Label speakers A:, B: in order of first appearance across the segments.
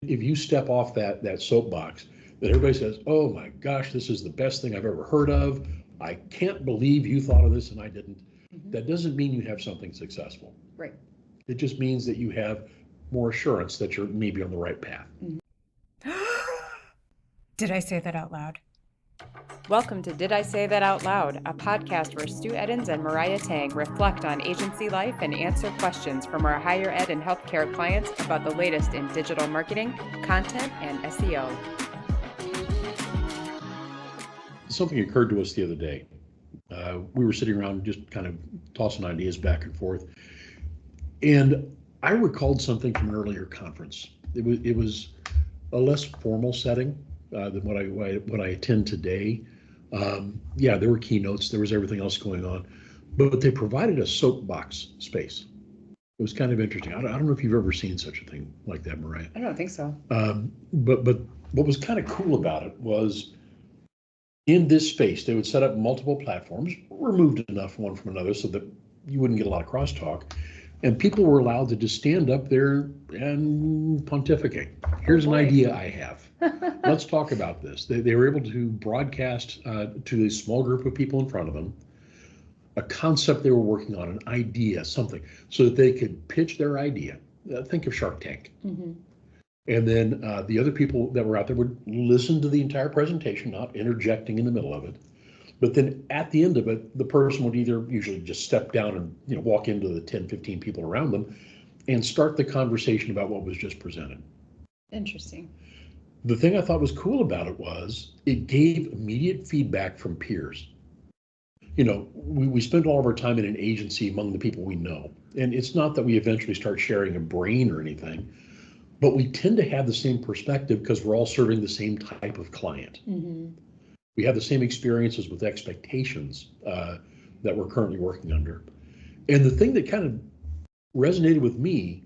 A: if you step off that soapbox, that everybody says, "Oh my gosh, this is the best thing I've ever heard of. I can't believe you thought of this and I didn't." That doesn't mean you have something successful.
B: Right.
A: It just means that you have more assurance that you're maybe on the right path.
C: Did I say that out loud?
B: Welcome to Did I Say That Out Loud, a podcast where Stu Eddins and Mariah Tang reflect on agency life and answer questions from our higher ed and healthcare clients about the latest in digital marketing, content, and SEO.
A: Something occurred to us the other day. We were sitting around just kind of tossing ideas back and forth. And I recalled something from an earlier conference. It was a less formal setting than what I attend today. Yeah, there were keynotes, there was everything else going on, but they provided a soapbox space. It was kind of interesting. I don't know if you've ever seen such a thing like that, Mariah.
B: I don't think so.
A: But what was kind of cool about it was in this space, they would set up multiple platforms, removed enough one from another so that you wouldn't get a lot of crosstalk. And people were allowed to just stand up there and pontificate. Here's an idea I have. Let's talk about this. They were able to broadcast to a small group of people in front of them a concept they were working on, an idea, something, so that they could pitch their idea. Think of Shark Tank.
B: Mm-hmm.
A: And then the other people that were out there would listen to the entire presentation, not interjecting in the middle of it. But then at the end of it, the person would either usually just step down and walk into the 10, 15 people around them and start the conversation about what was just presented.
B: Interesting.
A: The thing I thought was cool about it was it gave immediate feedback from peers. We spend all of our time in an agency among the people we know. And it's not that we eventually start sharing a brain or anything, but we tend to have the same perspective because we're all serving the same type of client.
B: Mm-hmm.
A: We have the same experiences with expectations that we're currently working under. And the thing that kind of resonated with me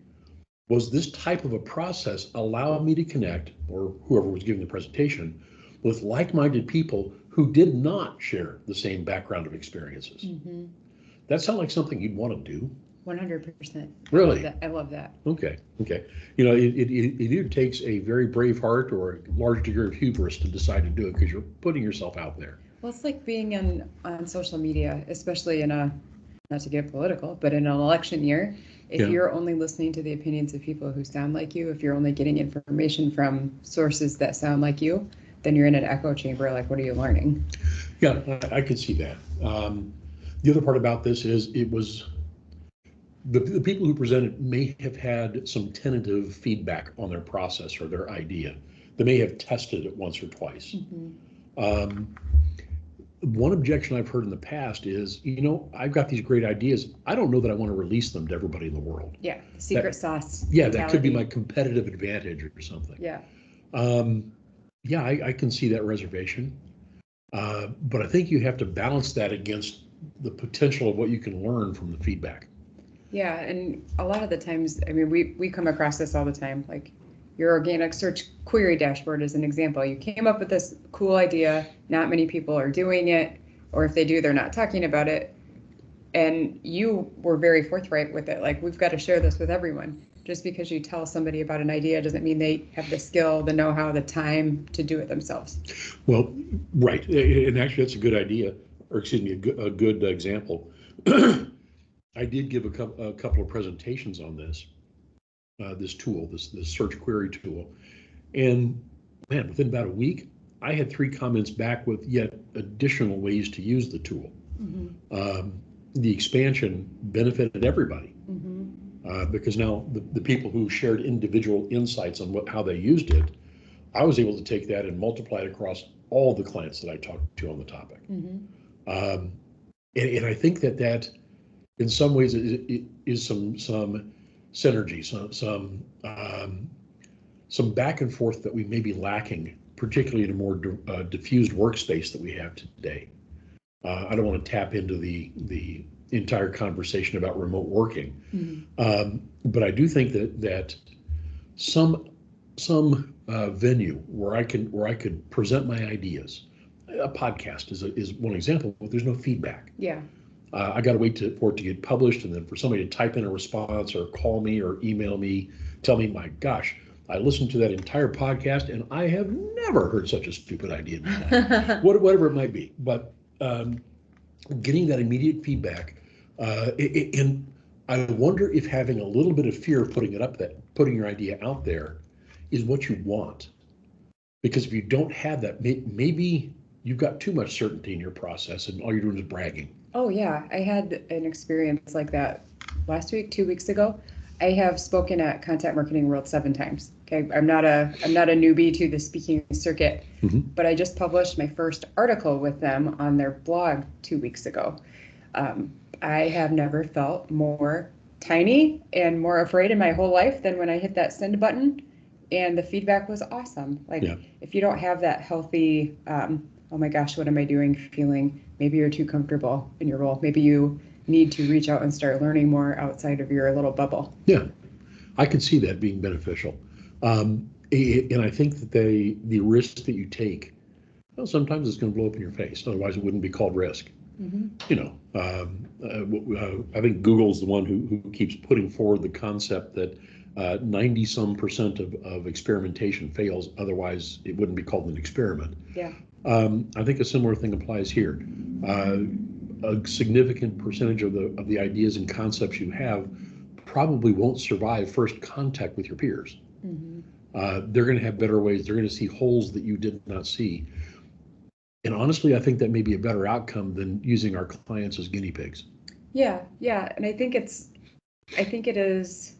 A: was this type of a process allowed me to connect, or whoever was giving the presentation, with like-minded people who did not share the same background of experiences.
B: Mm-hmm.
A: That sounds like something you'd want to do.
B: 100%.
A: Really?
B: I love that.
A: Okay. It either takes a very brave heart or a large degree of hubris to decide to do it because you're putting yourself out there.
B: Well, it's like being on social media, especially not to get political, but in an election year, if you're only listening to the opinions of people who sound like you, if you're only getting information from sources that sound like you, then you're in an echo chamber. Like, what are you learning?
A: Yeah, I could see that. The other part about this is it was the people who presented may have had some tentative feedback on their process or their idea. They may have tested it once or twice.
B: Mm-hmm.
A: One objection I've heard in the past is, I've got these great ideas. I don't know that I want to release them to everybody in the world.
B: Yeah, secret sauce.
A: Yeah, that could be my competitive advantage or something.
B: Yeah.
A: I can see that reservation. But I think you have to balance that against the potential of what you can learn from the feedback.
B: Yeah, and a lot of the times, we come across this all the time. Like your organic search query dashboard is an example. You came up with this cool idea. Not many people are doing it, or if they do, they're not talking about it. And you were very forthright with it. Like, we've got to share this with everyone. Just because you tell somebody about an idea doesn't mean they have the skill, the know-how, the time to do it themselves.
A: Well, right. And actually, that's a good idea, or excuse me, a good example. I did give a couple of presentations on this tool, this search query tool. And man, within about a week, I had 3 comments back with yet additional ways to use the tool.
B: Mm-hmm.
A: The expansion benefited everybody.
B: Mm-hmm.
A: Because now the people who shared individual insights on how they used it, I was able to take that and multiply it across all the clients that I talked to on the topic.
B: Mm-hmm.
A: And I think that in some ways is some synergy, some back and forth that we may be lacking, particularly in a more diffused workspace that we have today. I don't want to tap into the entire conversation about remote working,
B: Mm-hmm.
A: But I do think that some venue where I could present my ideas. A podcast is one example, but there's no feedback.
B: Yeah.
A: I got to wait for it to get published, and then for somebody to type in a response or call me or email me, tell me, my gosh, I listened to that entire podcast, and I have never heard such a stupid idea in my life. Whatever it might be. But getting that immediate feedback, and I wonder if having a little bit of fear of putting your idea out there is what you want. Because if you don't have that, maybe you've got too much certainty in your process and all you're doing is bragging.
B: Oh yeah, I had an experience like that last week, 2 weeks ago. I have spoken at Content Marketing World 7 times. Okay, I'm not a newbie to the speaking circuit, but I just published my first article with them on their blog 2 weeks ago. I have never felt more tiny and more afraid in my whole life than when I hit that send button, and the feedback was awesome. Like, if you don't have that healthy, oh my gosh, what am I doing feeling, maybe you're too comfortable in your role. Maybe you need to reach out and start learning more outside of your little bubble.
A: Yeah, I could see that being beneficial. And I think that the risk that you take, well, sometimes it's going to blow up in your face. Otherwise, it wouldn't be called risk. You know, I think Google's the one who keeps putting forward the concept that 90-some% of experimentation fails. Otherwise, it wouldn't be called an experiment.
B: Yeah.
A: I think a similar thing applies here. A significant percentage of the ideas and concepts you have probably won't survive first contact with your peers. They're going to have better ways. They're going to see holes that you did not see. And honestly, I think that may be a better outcome than using our clients as guinea pigs.
B: Yeah, and I think it is,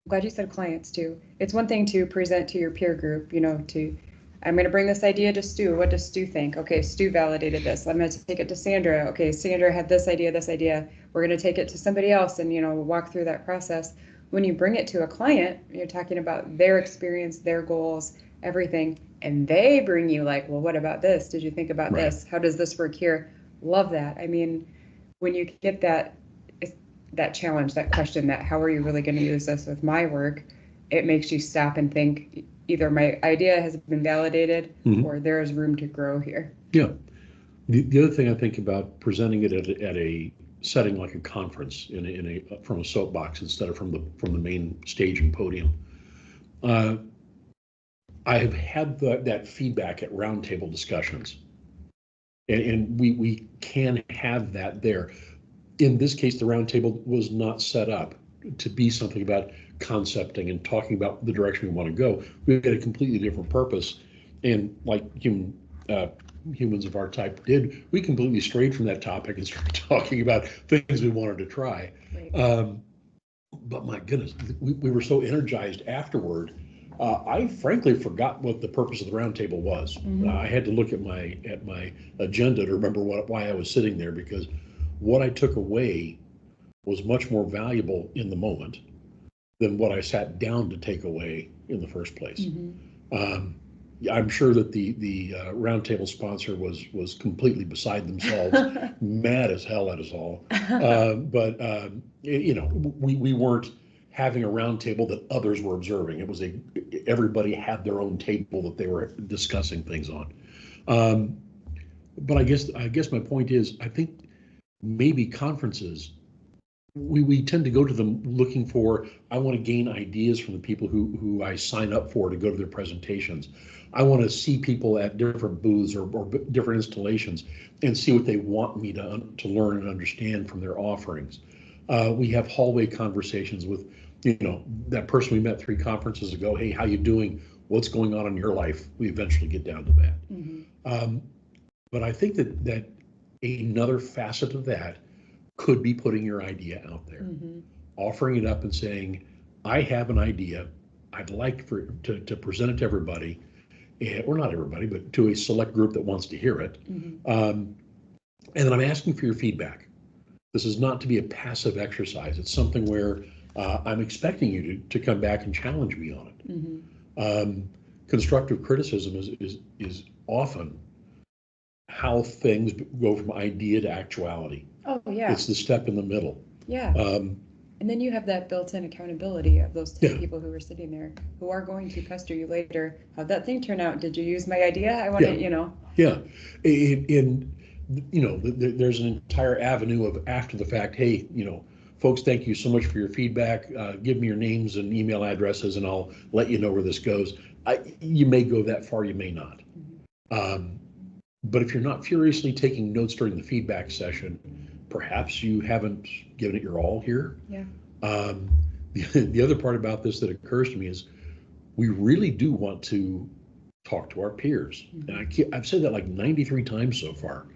B: I'm glad you said clients too. It's one thing to present to your peer group, I'm going to bring this idea to Stu. What does Stu think? Okay, Stu validated this. I'm going to take it to Sandra. Okay, Sandra had this idea. We're going to take it to somebody else and, walk through that process. When you bring it to a client, you're talking about their experience, their goals, everything, and they bring you like, well, what about this? Did you think about this? How does this work here? Love that. I mean, when you get that challenge, that question, that how are you really going to use this with my work, it makes you stop and think, either my idea has been validated or there is room to grow here.
A: Yeah. The other thing I think about presenting it at a setting like a conference from a soapbox instead of from the main stage and podium. I have had that feedback at roundtable discussions, and we can have that there. In this case, the roundtable was not set up to be something about concepting and talking about the direction we want to go. We had a completely different purpose, and like humans of our type did, we completely strayed from that topic and started talking about things we wanted to try. Right. But my goodness, we were so energized afterward. I frankly forgot what the purpose of the roundtable was. I had to look at my agenda to remember why I was sitting there, because what I took away was much more valuable in the moment than what I sat down to take away in the first place. I'm sure that the roundtable sponsor was completely beside themselves, mad as hell at us all. But we weren't having a roundtable that others were observing. It was everybody had their own table that they were discussing things on. But I guess my point is, I think maybe conferences, we tend to go to them looking for, I want to gain ideas from the people who I sign up for to go to their presentations. I want to see people at different booths or different installations and see what they want me to learn and understand from their offerings. We have hallway conversations with, that person we met 3 conferences ago. Hey, how you doing? What's going on in your life? We eventually get down to that. But I think that another facet of that could be putting your idea out there, offering it up and saying, I have an idea. I'd like to present it to everybody, or not everybody, but to a select group that wants to hear it. And then I'm asking for your feedback. This is not to be a passive exercise. It's something where I'm expecting you to come back and challenge me on it. Constructive criticism is often how things go from idea to actuality.
B: Oh, yeah.
A: It's the step in the middle.
B: Yeah. And then you have that built-in accountability of those 10 people who were sitting there, who are going to pester you later. How'd that thing turn out? Did you use my idea? I want to,
A: Yeah. There's an entire avenue of after the fact, hey, folks, thank you so much for your feedback. Give me your names and email addresses, and I'll let you know where this goes. You may go that far, you may not. But if you're not furiously taking notes during the feedback session, perhaps you haven't given it your all here.
B: Yeah.
A: The other part about this that occurs to me is we really do want to talk to our peers. And I've said that like 93 times so far,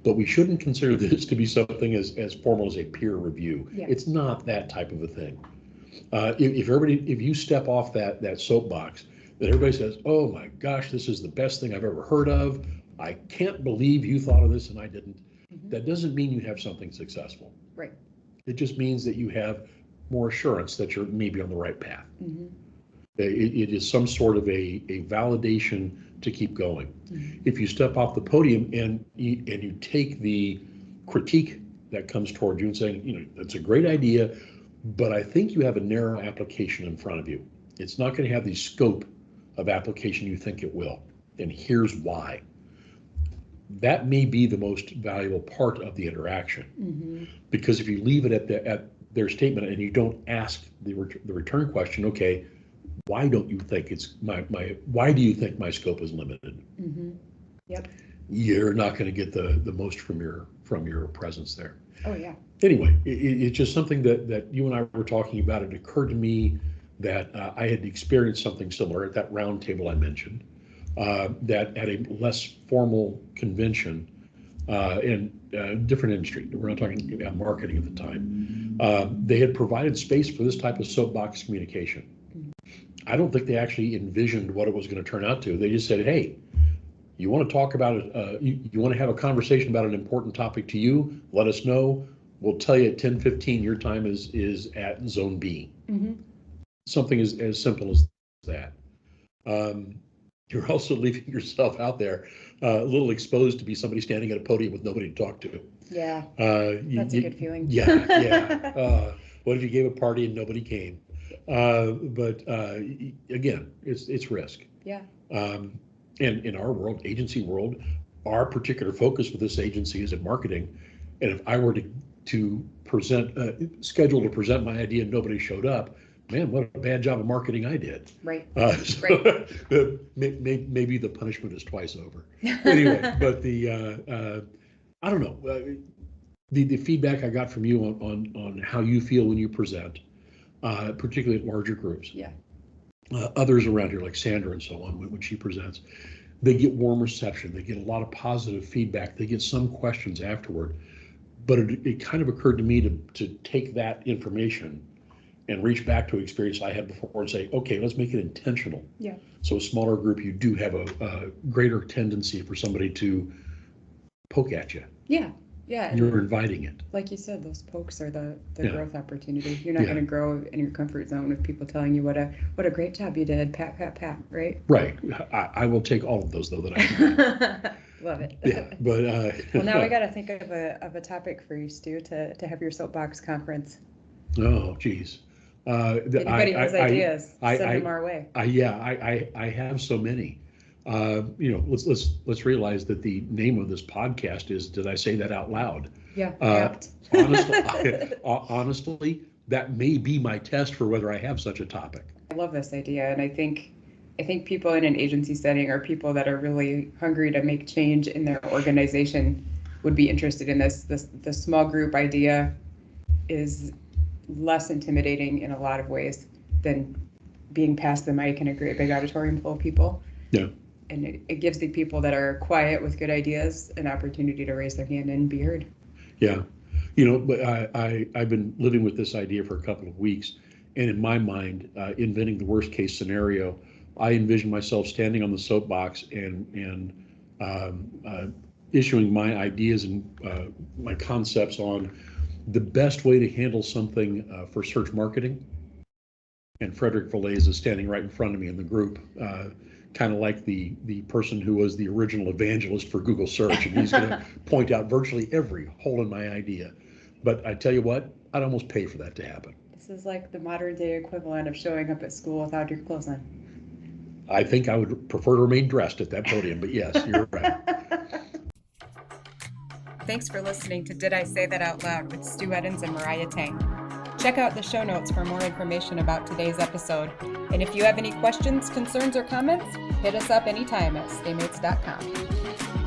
A: but we shouldn't consider this to be something as formal as a peer review.
B: Yeah.
A: It's not that type of a thing. If you step off that soapbox, then everybody says, oh my gosh, this is the best thing I've ever heard of. I can't believe you thought of this and I didn't. That doesn't mean you have something successful.
B: Right.
A: It just means that you have more assurance that you're maybe on the right path. It is some sort of a validation to keep going. If you step off the podium and you take the critique that comes toward you and saying, that's a great idea, but I think you have a narrow application in front of you. It's not going to have the scope of application you think it will. And here's why. That may be the most valuable part of the interaction. Because if you leave it at their statement and you don't ask the return question, okay, why don't you think it's why do you think my scope is limited?
B: Yep.
A: You're not going to get the most from your presence there.
B: Oh yeah.
A: Anyway, it's just something that you and I were talking about. It occurred to me that I had experienced something similar at that round table I mentioned, that at a less formal convention in a different industry. We're not talking about marketing at the time. They had provided space for this type of soapbox communication. I don't think they actually envisioned what it was going to turn out to. They just said, hey, you want to talk about it, you want to have a conversation about an important topic to you, let us know. We'll tell you at 10:15 your time is at zone B. Something as simple as that. You're also leaving yourself out there a little exposed to be somebody standing at a podium with nobody to talk to.
B: Yeah, that's a good feeling.
A: Yeah. What if you gave a party and nobody came? But again, it's risk.
B: Yeah.
A: And in our world, agency world, our particular focus with this agency is in marketing. And if I were to schedule to present my idea and nobody showed up, man, what a bad job of marketing I did.
B: Right.
A: Maybe the punishment is twice over. Anyway, but I don't know. The feedback I got from you on how you feel when you present, particularly at larger groups.
B: Yeah.
A: Others around here, like Sandra and so on, when she presents, they get warm reception. They get a lot of positive feedback. They get some questions afterward. But it kind of occurred to me to take that information and reach back to an experience I had before and say, okay, let's make it intentional.
B: Yeah.
A: So a smaller group, you do have a greater tendency for somebody to poke at you.
B: Yeah. Yeah. And
A: you're inviting it.
B: Like you said, those pokes are the
A: Yeah.
B: growth opportunity. You're not going to grow in your comfort zone with people telling you what a great job you did, pat, pat, pat, right?
A: Right. I will take all of those though that I
B: Love it.
A: yeah, but
B: well, now we got to think of a topic for you, Stu, to have your soapbox conference.
A: Oh, geez.
B: Anybody has ideas, send them our way.
A: I have so many. Let's realize that the name of this podcast is, did I say that out loud?
B: Yeah.
A: Honestly, that may be my test for whether I have such a topic.
B: I love this idea, and I think people in an agency setting or people that are really hungry to make change in their organization would be interested in this. The small group idea is less intimidating in a lot of ways than being past the mic in a great big auditorium full of people.
A: Yeah.
B: And it gives the people that are quiet with good ideas an opportunity to raise their hand and be heard.
A: Yeah. But I've been living with this idea for a couple of weeks, and in my mind, inventing the worst case scenario, I envision myself standing on the soapbox and issuing my ideas and my concepts on the best way to handle something for search marketing. And Frederick Valais is standing right in front of me in the group, kind of like the person who was the original evangelist for Google search. And he's going to point out virtually every hole in my idea. But I tell you what, I'd almost pay for that to happen.
B: This is like the modern day equivalent of showing up at school without your clothes on.
A: I think I would prefer to remain dressed at that podium, but yes, you're right.
C: Thanks for listening to Did I Say That Out Loud with Stu and Mariah Tang. Check out the show notes for more information about today's episode. And if you have any questions, concerns, or comments, hit us up anytime at staymates.com.